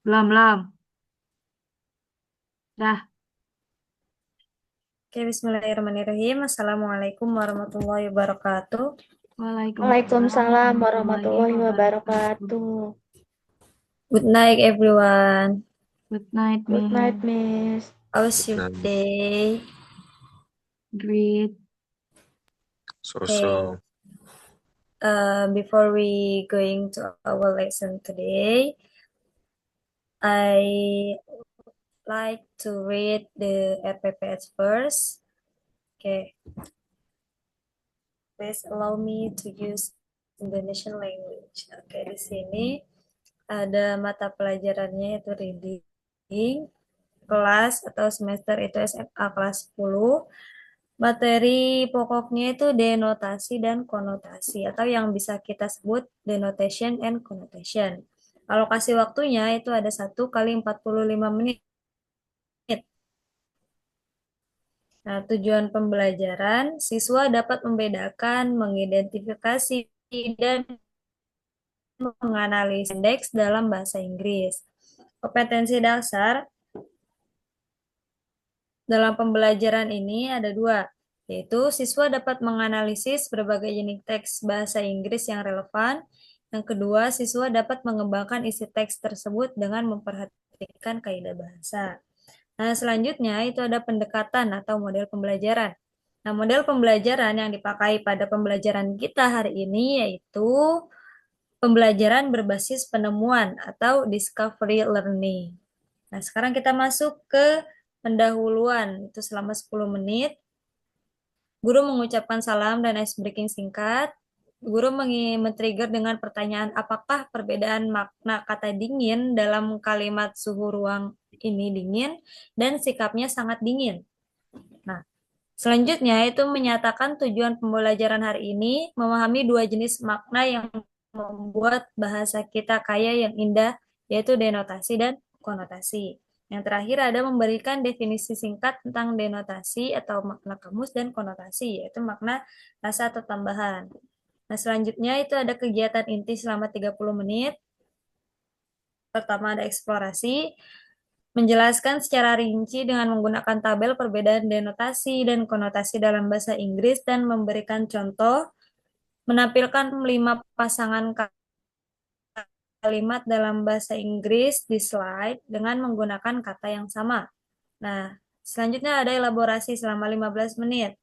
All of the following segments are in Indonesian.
Belum, belum. Dah. Oke, bismillahirrahmanirrahim. Assalamualaikum warahmatullahi wabarakatuh. Waalaikumsalam Waalaikumsalam warahmatullahi warahmatullahi wabarakatuh. wabarakatuh. Good night, everyone. Good night, Good night, Miss. Miss. How's your Nah, day? Great. Okay. so-so. Before we going to our lesson today, I like to read the RPPS first. Okay. Please allow me to use Indonesian language. Oke, di sini ada mata pelajarannya yaitu reading, kelas atau semester itu SMA kelas 10. Materi pokoknya itu denotasi dan konotasi atau yang bisa kita sebut denotation and connotation. Alokasi waktunya itu ada 1 kali 45 menit. Nah, tujuan pembelajaran, siswa dapat membedakan, mengidentifikasi, dan menganalisis indeks dalam bahasa Inggris. Kompetensi dasar dalam pembelajaran ini ada dua, yaitu siswa dapat menganalisis berbagai jenis teks bahasa Inggris yang relevan. Yang kedua, siswa dapat mengembangkan isi teks tersebut dengan memperhatikan kaidah bahasa. Nah, selanjutnya itu ada pendekatan atau model pembelajaran. Nah, model pembelajaran yang dipakai pada pembelajaran kita hari ini yaitu pembelajaran berbasis penemuan atau discovery learning. Nah, sekarang kita masuk ke pendahuluan. Itu selama 10 menit. Guru mengucapkan salam dan ice breaking singkat. Guru men-trigger dengan pertanyaan apakah perbedaan makna kata dingin dalam kalimat suhu ruang ini dingin dan sikapnya sangat dingin. Nah, selanjutnya itu menyatakan tujuan pembelajaran hari ini memahami dua jenis makna yang membuat bahasa kita kaya yang indah, yaitu denotasi dan konotasi. Yang terakhir ada memberikan definisi singkat tentang denotasi atau makna kamus dan konotasi, yaitu makna rasa atau tambahan. Nah, selanjutnya itu ada kegiatan inti selama 30 menit. Pertama ada eksplorasi, menjelaskan secara rinci dengan menggunakan tabel perbedaan denotasi dan konotasi dalam bahasa Inggris dan memberikan contoh, menampilkan 5 pasangan kalimat dalam bahasa Inggris di slide dengan menggunakan kata yang sama. Nah, selanjutnya ada elaborasi selama 15 menit.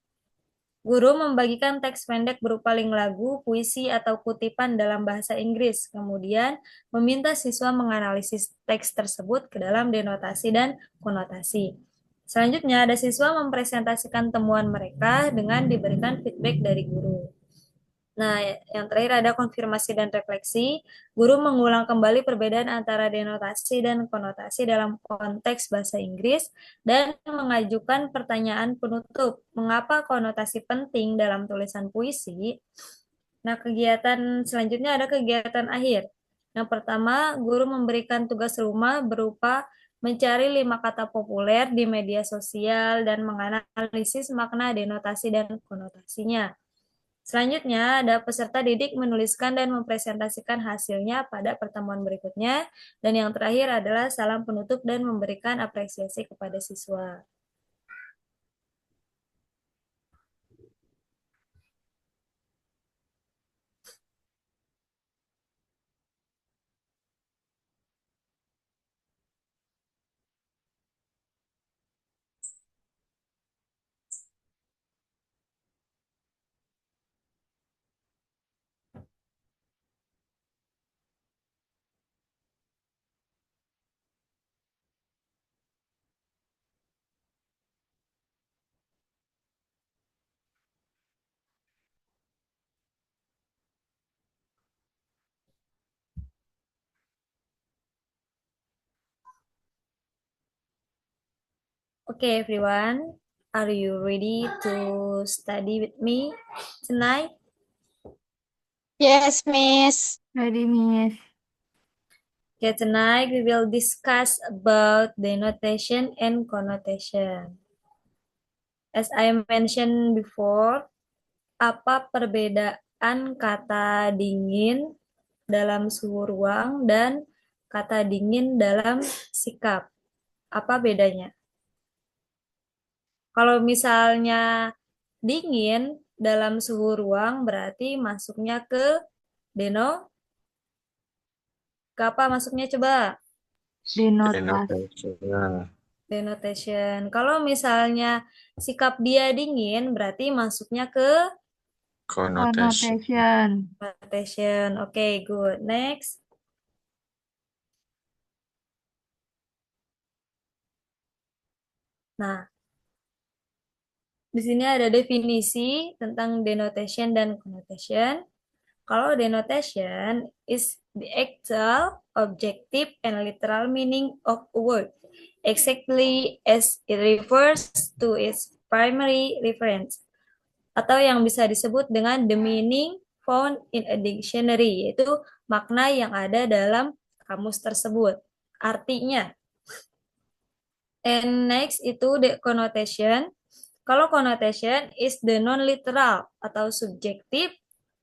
Guru membagikan teks pendek berupa link lagu, puisi, atau kutipan dalam bahasa Inggris. Kemudian, meminta siswa menganalisis teks tersebut ke dalam denotasi dan konotasi. Selanjutnya, ada siswa mempresentasikan temuan mereka dengan diberikan feedback dari guru. Nah, yang terakhir ada konfirmasi dan refleksi. Guru mengulang kembali perbedaan antara denotasi dan konotasi dalam konteks bahasa Inggris dan mengajukan pertanyaan penutup. Mengapa konotasi penting dalam tulisan puisi? Nah, kegiatan selanjutnya ada kegiatan akhir. Yang pertama, guru memberikan tugas rumah berupa mencari 5 kata populer di media sosial dan menganalisis makna denotasi dan konotasinya. Selanjutnya, ada peserta didik menuliskan dan mempresentasikan hasilnya pada pertemuan berikutnya. Dan yang terakhir adalah salam penutup dan memberikan apresiasi kepada siswa. Okay, everyone, are you ready to study with me tonight? Yes, Miss. Ready, Miss. Okay, tonight we will discuss about denotation and connotation. As I mentioned before, apa perbedaan kata dingin dalam suhu ruang dan kata dingin dalam sikap. Apa bedanya? Kalau misalnya dingin dalam suhu ruang berarti masuknya ke deno, ke apa masuknya coba? Denotasi. Denotation. Denotation. Kalau misalnya sikap dia dingin berarti masuknya ke Connotation. Connotation. connotation. Oke, good. Next. Nah, di sini ada definisi tentang denotation dan connotation. Kalau denotation is the actual, objective, and literal meaning of a word, exactly as it refers to its primary reference, atau yang bisa disebut dengan the meaning found in a dictionary, yaitu makna yang ada dalam kamus tersebut. Artinya, and next itu the connotation. Kalau connotation is the non-literal atau subjective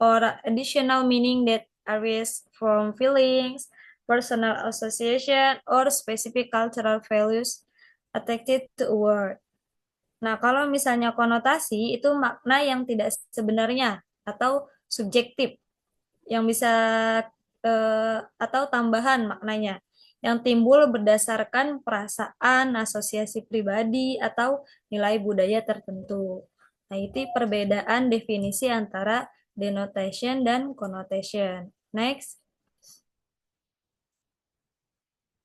or additional meaning that arises from feelings, personal association, or specific cultural values attached to a word. Nah, kalau misalnya konotasi itu makna yang tidak sebenarnya atau subjektif yang bisa atau tambahan maknanya yang timbul berdasarkan perasaan, asosiasi pribadi atau nilai budaya tertentu. Nah, itu perbedaan definisi antara denotation dan connotation. Next.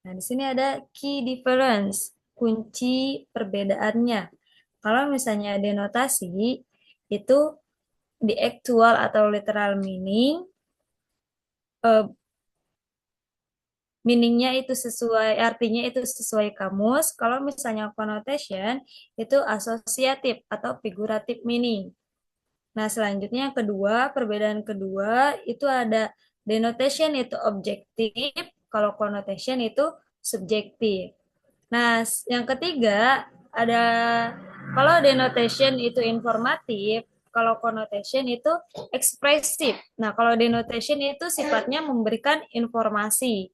Nah, di sini ada key difference, kunci perbedaannya. Kalau misalnya denotasi itu di actual atau literal meaning, eh, meaningnya itu sesuai, artinya itu sesuai kamus. Kalau misalnya connotation itu asosiatif atau figuratif meaning. Nah, selanjutnya yang kedua, perbedaan kedua itu ada denotation itu objektif, kalau connotation itu subjektif. Nah, yang ketiga ada kalau denotation itu informatif, kalau connotation itu ekspresif. Nah, kalau denotation itu sifatnya memberikan informasi,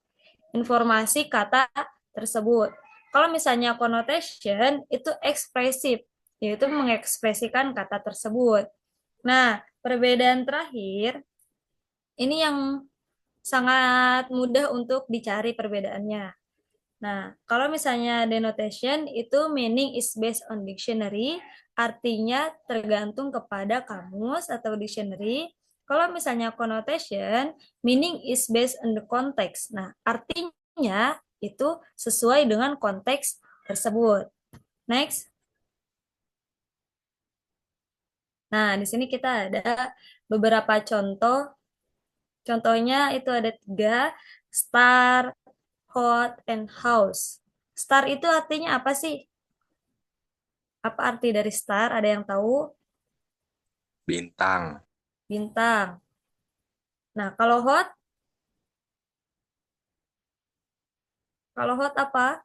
informasi kata tersebut. Kalau misalnya connotation itu ekspresif, yaitu mengekspresikan kata tersebut. Nah, perbedaan terakhir ini yang sangat mudah untuk dicari perbedaannya. Nah, kalau misalnya denotation itu meaning is based on dictionary, artinya tergantung kepada kamus atau dictionary. Kalau misalnya connotation, meaning is based on the context. Nah, artinya itu sesuai dengan konteks tersebut. Next. Nah, di sini kita ada beberapa contoh. Contohnya itu ada 3, star, hot, and house. Star itu artinya apa sih? Apa arti dari star? Ada yang tahu? Bintang. Bintang. Nah, kalau hot apa?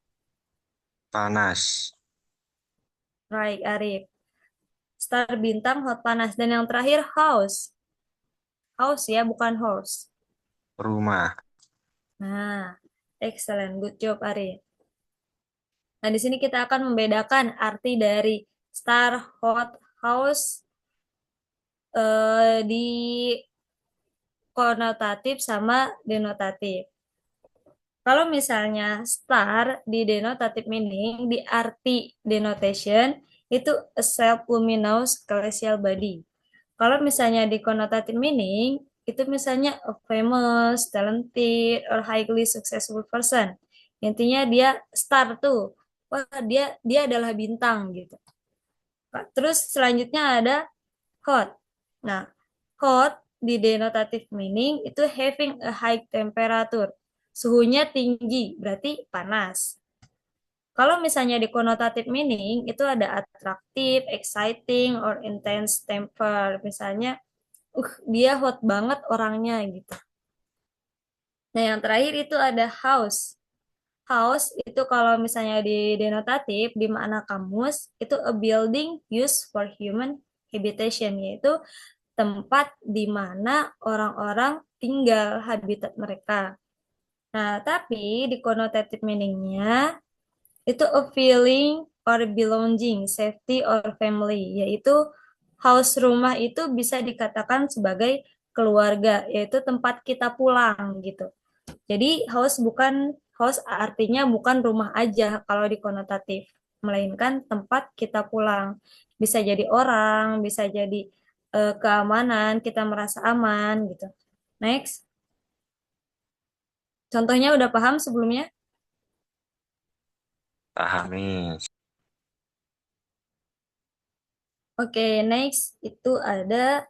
Panas. Right, Arif. Star bintang, hot panas. Dan yang terakhir house. House ya, bukan horse. Rumah. Nah, excellent. Good job, Arif. Nah, di sini kita akan membedakan arti dari star, hot, house di konotatif sama denotatif. Kalau misalnya star di denotative meaning, di arti denotation, itu a self-luminous celestial body. Kalau misalnya di connotative meaning, itu misalnya a famous, talented, or highly successful person. Intinya dia star tuh. Wah, dia adalah bintang gitu. Terus selanjutnya ada hot. Nah, hot di denotative meaning itu having a high temperature. Suhunya tinggi, berarti panas. Kalau misalnya di connotative meaning itu ada attractive, exciting, or intense temper. Misalnya, dia hot banget orangnya gitu. Nah, yang terakhir itu ada house. House itu kalau misalnya di denotatif, di makna kamus, itu a building used for human habitation, yaitu tempat di mana orang-orang tinggal, habitat mereka. Nah, tapi di connotative meaning-nya itu a feeling or belonging, safety or family, yaitu house rumah itu bisa dikatakan sebagai keluarga, yaitu tempat kita pulang gitu. Jadi house artinya bukan rumah aja kalau di konotatif, melainkan tempat kita pulang. Bisa jadi orang, bisa jadi keamanan, kita merasa aman gitu. Next. Contohnya udah paham sebelumnya? Pahami. Oke, next itu ada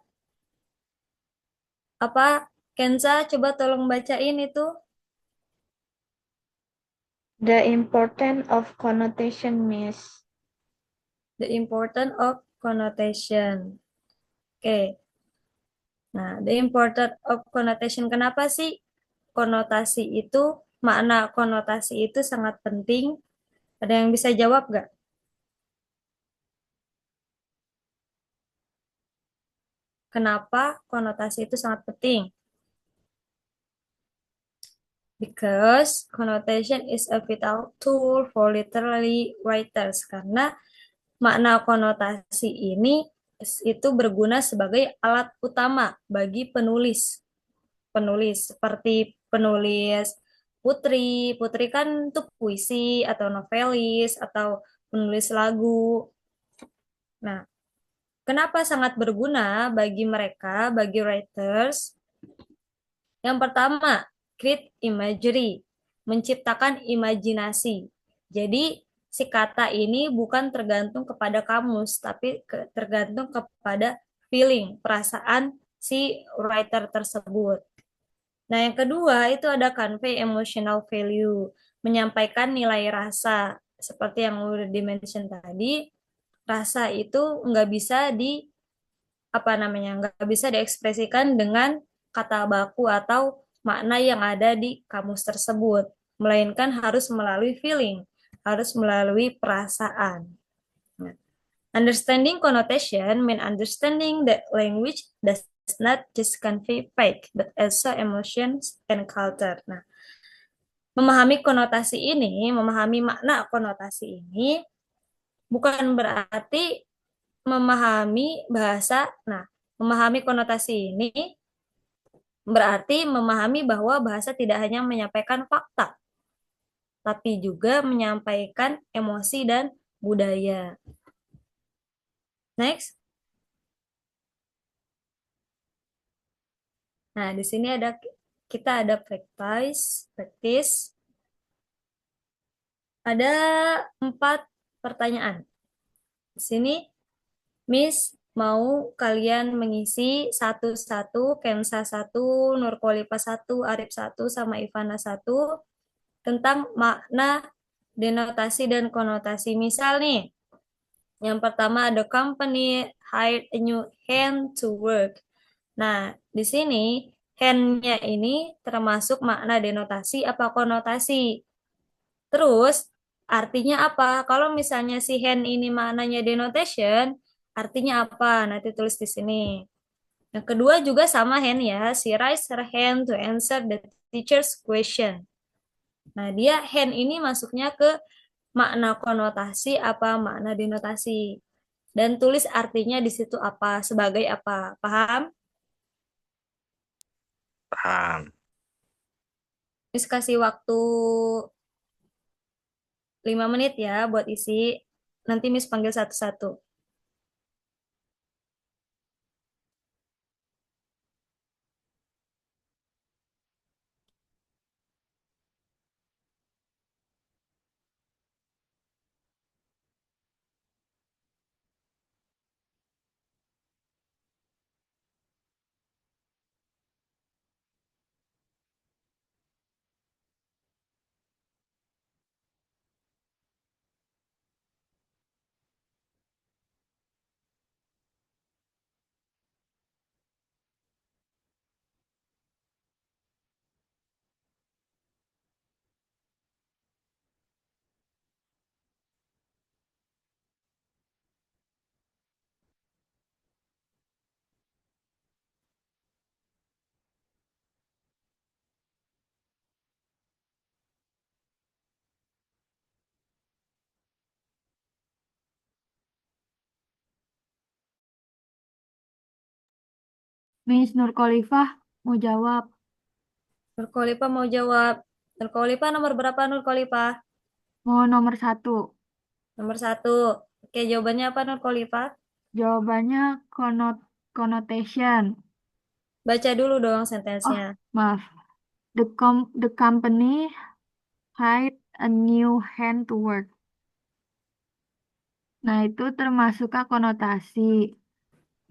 apa? Kenza, coba tolong bacain itu. The importance of connotation, Miss. The importance of connotation. Oke. Nah, the importance of connotation. Kenapa sih konotasi itu, makna konotasi itu sangat penting? Ada yang bisa jawab nggak? Kenapa konotasi itu sangat penting? Because connotation is a vital tool for literary writers. Karena makna konotasi ini itu berguna sebagai alat utama bagi penulis. Penulis seperti penulis putri. Putri kan tuh puisi atau novelis atau penulis lagu. Nah, kenapa sangat berguna bagi mereka, bagi writers? Yang pertama, create imagery, menciptakan imajinasi. Jadi, si kata ini bukan tergantung kepada kamus, tapi tergantung kepada feeling, perasaan si writer tersebut. Nah, yang kedua itu ada convey emotional value, menyampaikan nilai rasa. Seperti yang udah dimention tadi, rasa itu nggak bisa nggak bisa diekspresikan dengan kata baku atau makna yang ada di kamus tersebut, melainkan harus melalui feeling, harus melalui perasaan. Nah, understanding connotation mean understanding that language does not just convey fact, but also emotions and culture. Nah, memahami konotasi ini, memahami makna konotasi ini bukan berarti memahami bahasa. Nah, memahami konotasi ini berarti memahami bahwa bahasa tidak hanya menyampaikan fakta, tapi juga menyampaikan emosi dan budaya. Next. Nah, di sini kita ada practice. Ada 4 pertanyaan. Di sini Miss mau kalian mengisi satu-satu, Kensa satu, Nurkolipa satu, Arif satu, sama Ivana satu, tentang makna denotasi dan konotasi. Misal nih, yang pertama ada company hired a new hand to work. Nah, di sini hand-nya ini termasuk makna denotasi apa konotasi? Terus, artinya apa? Kalau misalnya si hand ini maknanya denotation, artinya apa? Nanti tulis di sini. Yang kedua juga sama hand ya. She raised her hand to answer the teacher's question. Nah, dia hand ini masuknya ke makna konotasi apa makna denotasi. Dan tulis artinya di situ apa, sebagai apa. Paham? Paham. Terus kasih waktu 5 menit ya buat isi. Nanti Miss panggil satu-satu. Miss Nurkolifah mau jawab. Nurkolipah mau jawab. Nurkolipah nomor berapa Nurkolipah? Mau nomor 1. Nomor 1. Oke, jawabannya apa Nurkolipah? Jawabannya connotation. Baca dulu dong Oh, sentensinya. maaf. The company hired a new hand to work. Nah, itu termasuk konotasi.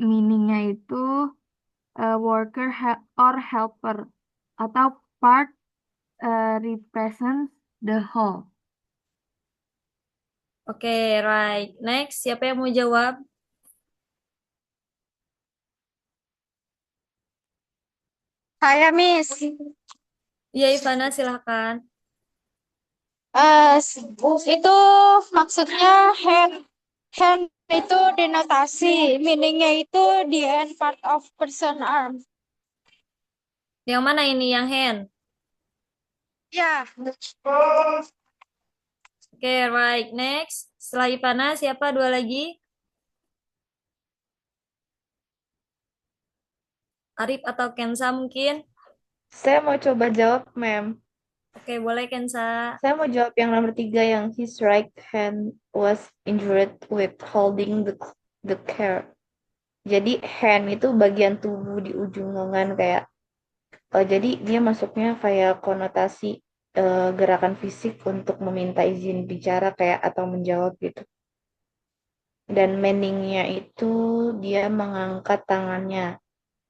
Meaningnya itu worker or helper atau part represents the whole. Oke, right. Next, siapa yang mau jawab? Saya, Miss. Iya, Ivana, silahkan. Itu maksudnya hand itu denotasi, meaningnya itu the end part of person arm. Yang mana ini yang hand? Ya. Oke, right. Next. Setelah Ivana, siapa dua lagi? Arif atau Kensa mungkin? Saya mau coba jawab, Ma'am. Oke, boleh Kensa. Saya mau jawab yang nomor 3 yang his right hand was injured with holding the care. Jadi hand itu bagian tubuh di ujung lengan kayak jadi dia masuknya kayak konotasi gerakan fisik untuk meminta izin bicara kayak atau menjawab gitu. Dan meaningnya itu dia mengangkat tangannya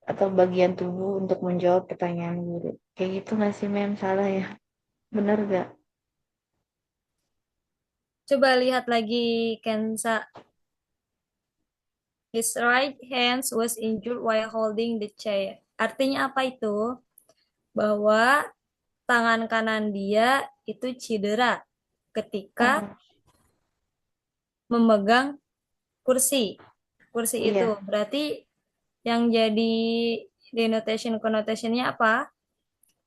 atau bagian tubuh untuk menjawab pertanyaan guru. Kayak gitu nggak sih, Mem? Salah ya? Bener gak? Coba lihat lagi Kensa. His right hand was injured while holding the chair. Artinya apa itu? Bahwa tangan kanan dia itu cedera ketika Oh, memegang kursi. Kursi itu iya. berarti yang jadi denotation connotationnya apa?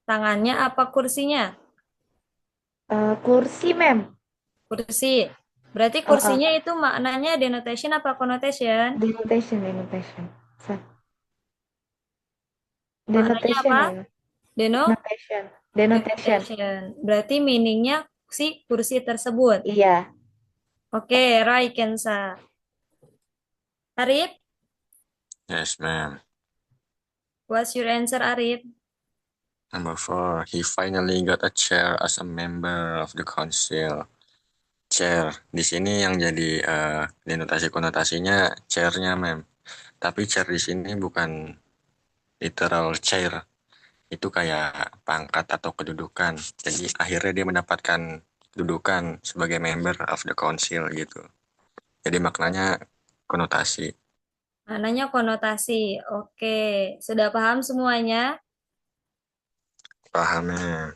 Tangannya apa kursinya? Kursi, Mem. Kursi. Berarti kursinya itu maknanya denotation apa connotation? Denotation. Maknanya Denotation apa? ya. Denotation. Denotation. Denotation. Berarti meaningnya si kursi tersebut. Iya. Oke, right, Kensa. Arif, Yes, ma'am. what's your answer, Arif? Number 4, he finally got a chair as a member of the council. Chair. Di sini yang jadi denotasi konotasinya chairnya, ma'am. Tapi chair di sini bukan literal chair. Itu kayak pangkat atau kedudukan. Jadi akhirnya dia mendapatkan kedudukan sebagai member of the council gitu. Jadi maknanya konotasi. Maknanya konotasi. Oke, sudah paham semuanya? Pahamnya.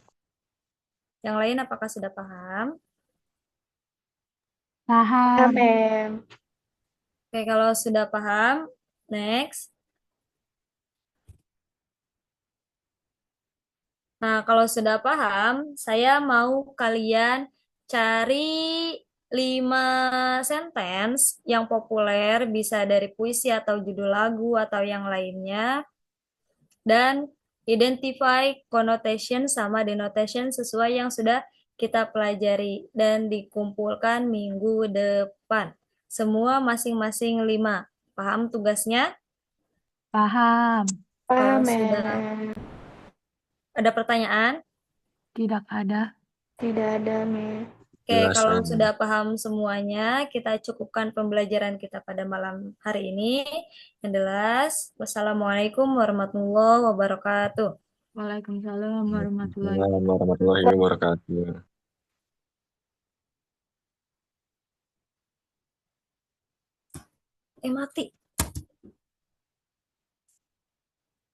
Yang lain apakah sudah paham? Paham. Mem. Oke, kalau sudah paham, next. Nah, kalau sudah paham, saya mau kalian cari 5 sentence yang populer, bisa dari puisi atau judul lagu atau yang lainnya, dan identify connotation sama denotation sesuai yang sudah kita pelajari dan dikumpulkan minggu depan. Semua masing-masing 5. Paham tugasnya? Paham. Kalau Paham, sudah Mem. ada pertanyaan? Tidak ada. Tidak ada, Mem. Oke, Jelas, kalau ma'am. sudah paham semuanya, kita cukupkan pembelajaran kita pada malam hari ini. Yang jelas, wassalamualaikum warahmatullahi wabarakatuh. Waalaikumsalam warahmatullahi Waalaikumsalam warahmatullahi wabarakatuh. Mati.